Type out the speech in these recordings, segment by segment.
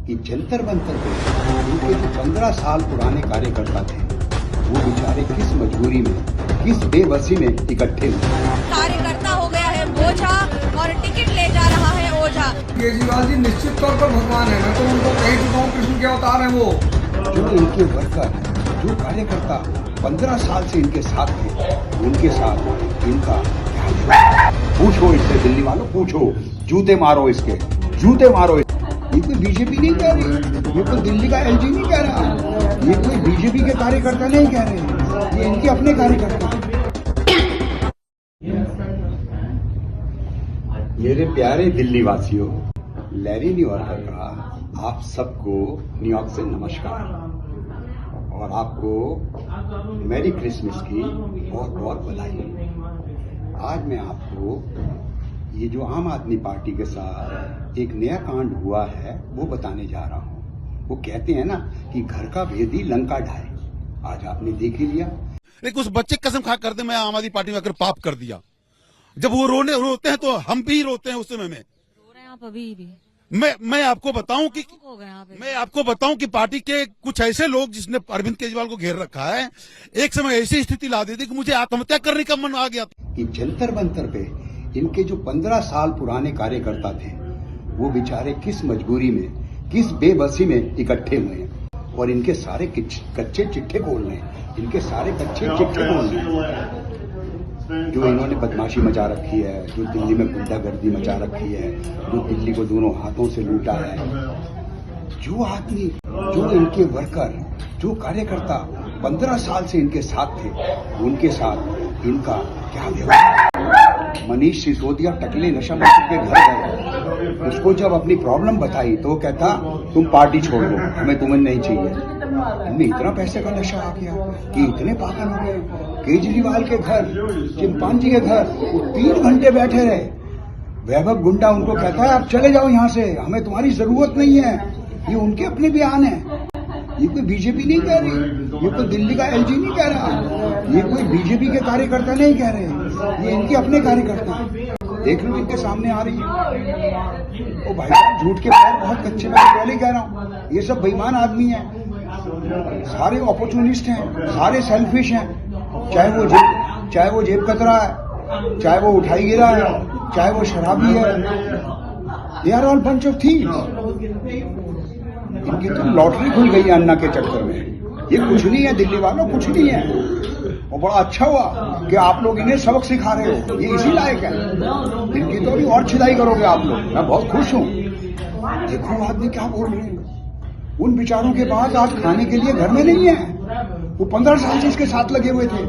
कि जंतर मंतर पे उनके जो 15 साल पुराने कार्यकर्ता थे वो बेचारे किस मजबूरी में, किस बेबसी में इकट्ठे हुए। कार्यकर्ता हो गया है बोझा और टिकट ले जा रहा है ओझा। केजरीवाल जी निश्चित तौर पर भगवान है, मैं तो उनको कह चुका हूँ कृष्ण के अवतार हैं वो। जो इनके वर्कर, जो कार्यकर्ता 15 साल से इनके साथ थे, उनके साथ इनका क्या हुआ? पूछो इससे, दिल्ली वालों पूछो, जूते मारो इसके, जूते मारो। ये कोई बीजेपी नहीं कह रही, ये कोई दिल्ली का एलजी नहीं कह रहा, ये कोई बीजेपी के कार्यकर्ता नहीं कह रहे, ये इनके अपने कार्यकर्ता। मेरे प्यारे दिल्ली वासियों, लैरी न्यूयॉर्कर का आप सबको न्यूयॉर्क से नमस्कार और आपको मैरी क्रिसमस की बहुत बहुत बधाई। आज मैं आपको ये जो आम आदमी पार्टी के साथ एक नया कांड हुआ है वो बताने जा रहा हूँ। वो कहते हैं ना कि घर का भेदी लंका ढाए, आज आपने देख ही लिया। लेकिन उस बच्चे कसम खा कर दे मैं आम आदमी पार्टी में आकर पाप कर दिया। जब वो रोते हैं तो हम भी रोते हैं उस समय में। रो रहे हैं आप अभी भी? मैं आपको बताऊं कि हो गए यहाँ पे? मैं आपको बताऊं कि पार्टी के कुछ ऐसे लोग जिसने अरविंद केजरीवाल को घेर रखा है, एक समय ऐसी स्थिति ला दी थी कि मुझे आत्महत्या करने का मन आ गया था। कि जंतर मंतर पे इनके जो 15 साल पुराने कार्यकर्ता थे वो बेचारे किस मजबूरी में, किस बेबसी में इकट्ठे हुए हैं और इनके सारे कच्चे चिट्ठे खोल रहे हैं, इनके सारे कच्चे चिट्ठे खोल रहे हैं। जो इन्होंने बदमाशी मचा रखी है, जो दिल्ली में गुंडागर्दी मचा रखी है, जो दिल्ली को दोनों हाथों से लूटा है, जो आदमी, जो इनके वर्कर, जो कार्यकर्ता 15 साल से इनके साथ थे, उनके साथ इनका क्या व्यवहार। मनीष सिसोदिया टकले नशा मुक्ति के घर गए, उसको जब अपनी प्रॉब्लम बताई तो कहता तुम पार्टी छोड़ दो, हमें तुम्हें नहीं चाहिए। इनमें इतना पैसे का नशा आ गया कि इतने पागल हो गए। केजरीवाल के घर, चिंपांजी के घर वो 3 घंटे बैठे रहे। वैभव गुंडा उनको कहता है आप चले जाओ यहाँ से, हमें तुम्हारी जरूरत नहीं है। ये उनके अपने बयान है, ये कोई बीजेपी नहीं कह रही, ये कोई दिल्ली का एलजी नहीं कह रहा, ये कोई बीजेपी के कार्यकर्ता नहीं कह रहे, ये इनके अपने कार्यकर्ता। देख लो इनके सामने आ रही है। ओ भाई साहब, झूठ के पैर बहुत कच्चे, मैं पहले कह रहा हूँ, ये सब बेईमान आदमी है, सारे अपॉर्चुनिस्ट हैं, सारे सेल्फिश हैं। चाहे वो जेब कतरा है, चाहे वो उठाई गिरा है, चाहे वो शराबी है, they are all bunch of thieves. इनकी तो लॉटरी खुल गई है अन्ना के चक्कर में। ये कुछ नहीं है दिल्ली वालों, कुछ नहीं है। और बड़ा अच्छा हुआ कि आप लोग इन्हें सबक सिखा रहे हो, ये इसी लायक है। इनकी तो अभी और छिदाई करोगे आप लोग, मैं बहुत खुश हूँ। देखो आदमी क्या बोल रहे हैं, उन विचारों के बाद आज खाने के लिए घर में नहीं है। वो 15 साल से इसके साथ लगे हुए थे।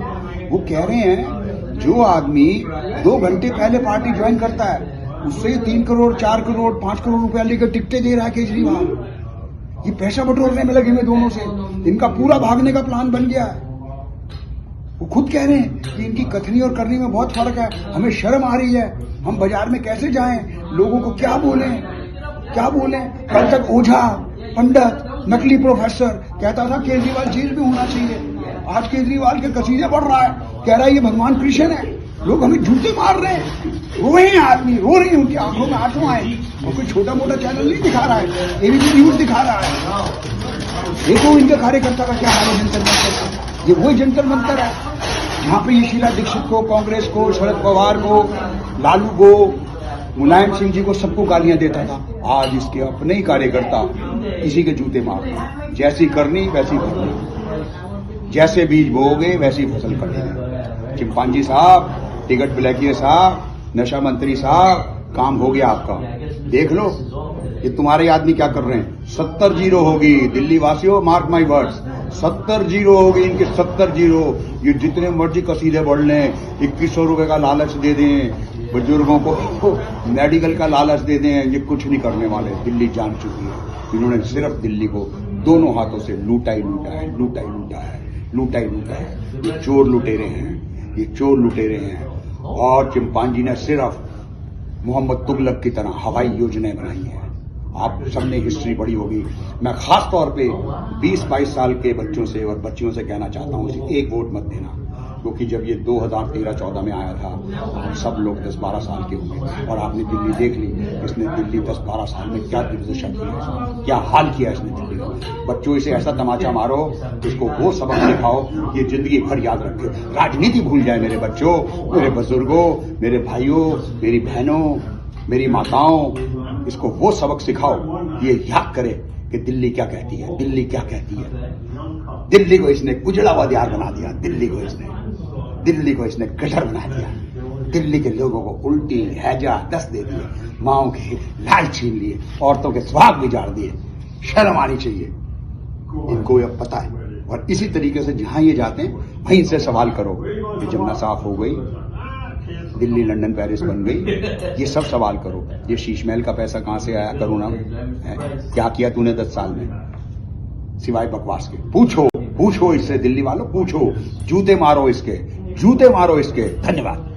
वो कह रहे हैं जो आदमी 2 घंटे पहले पार्टी ज्वाइन करता है उससे 3 करोड़ 4 करोड़ 5 करोड़ रुपया लेकर टिकटें दे रहा है केजरीवाल। ये पैसा बटोरने में लगे हुए दोनों से, इनका पूरा भागने का प्लान बन गया है। वो खुद कह रहे हैं कि इनकी कथनी और करनी में बहुत फर्क है, हमें शर्म आ रही है, हम बाजार में कैसे जाएं, लोगों को क्या बोलें। कल तक ओझा, पंडित, नकली प्रोफेसर कहता था केजरीवाल जेल में होना चाहिए। आज केजरीवाल के कसीदे बढ़ रहा है, कह रहा है ये भगवान कृष्ण है। लोग हमें जूते मार रहे हैं, रो रहे हैं आदमी, रो रहे हैं, उनकी आंखों में आंसू आए। और कोई छोटा मोटा चैनल नहीं दिखा रहा है, एबीपी न्यूज दिखा रहा है। देखो इनके कार्यकर्ता का क्या हाल है जंतर मंतर का। ये वही जंतर मंतर है जहाँ पे ये शीला दीक्षित को, कांग्रेस को, शरद पवार को, लालू को, मुलायम सिंह जी को, सबको गालियां देता था। आज इसके अपने ही कार्यकर्ता इसी के जूते मारते। जैसी करनी वैसी भरनी, जैसे बीज बोओगे वैसी फसल कटेगी। चिंपांजी साहब, टिकट ब्लैकिए साहब, नशा मंत्री साहब, काम हो गया आपका। देख लो ये तुम्हारे आदमी क्या कर रहे हैं। 70-0 होगी दिल्ली वासियों, मार्क माई वर्ड्स, 70-0 होगी इनके, 70-0। ये जितने मर्जी कसीदे बढ़ लें, 2100 रुपए का लालच दे दें बुजुर्गों को, मेडिकल का लालच दे दें, ये कुछ नहीं करने वाले। दिल्ली जान चुकी है, इन्होंने सिर्फ दिल्ली को दोनों हाथों से लूटा ही लूटा है, लूटा ही लूटा है, लूटा ही लूटा है। ये चोर लुटेरे हैं, ये चोर लुटेरे हैं। और चिंपांजी ने सिर्फ मोहम्मद तुगलक की तरह हवाई योजनाएं बनाई हैं। आप सबने हिस्ट्री पढ़ी होगी। मैं खास तौर पे 20-22 साल के बच्चों से और बच्चियों से कहना चाहता हूं, एक वोट मत देना। क्योंकि जब ये 2013-14 में आया था हम सब लोग 10-12 साल के होंगे और आपने दिल्ली देख ली। इसने दिल्ली 10-12 साल में क्या दुर्दशा की है, क्या हाल किया इसने दिल्ली का। बच्चों इसे ऐसा तमाचा मारो, इसको वो सबक सिखाओ ये जिंदगी भर याद रखे। राजनीति भूल जाए मेरे बच्चों, मेरे बुजुर्गों, मेरे भाइयों, मेरी बहनों, मेरी माताओं, इसको वो सबक सिखाओ ये याद करे कि दिल्ली क्या कहती है, दिल्ली क्या कहती है। दिल्ली को इसने कुचला हुआ दियार बना दिया, दिल्ली को इसने गटर बना दिया। दिल्ली के लोगों को उल्टी हैजा दस्त दे दिए, माओं के लाल छीन लिए, औरतों के सुहाग बिगाड़ दिए। शर्म आनी चाहिए इनको, ये पता है। और इसी तरीके से जहां ये जाते हैं वहीं से सवाल करो कि जमुना साफ हो गई, दिल्ली लंदन पेरिस बन गई, ये सब सवाल करो। ये शीश महल का पैसा कहां से आया करुणा, क्या किया तूने 10 साल में सिवाय बकवास के? पूछो इससे, दिल्ली वालों पूछो, जूते मारो इसके। धन्यवाद।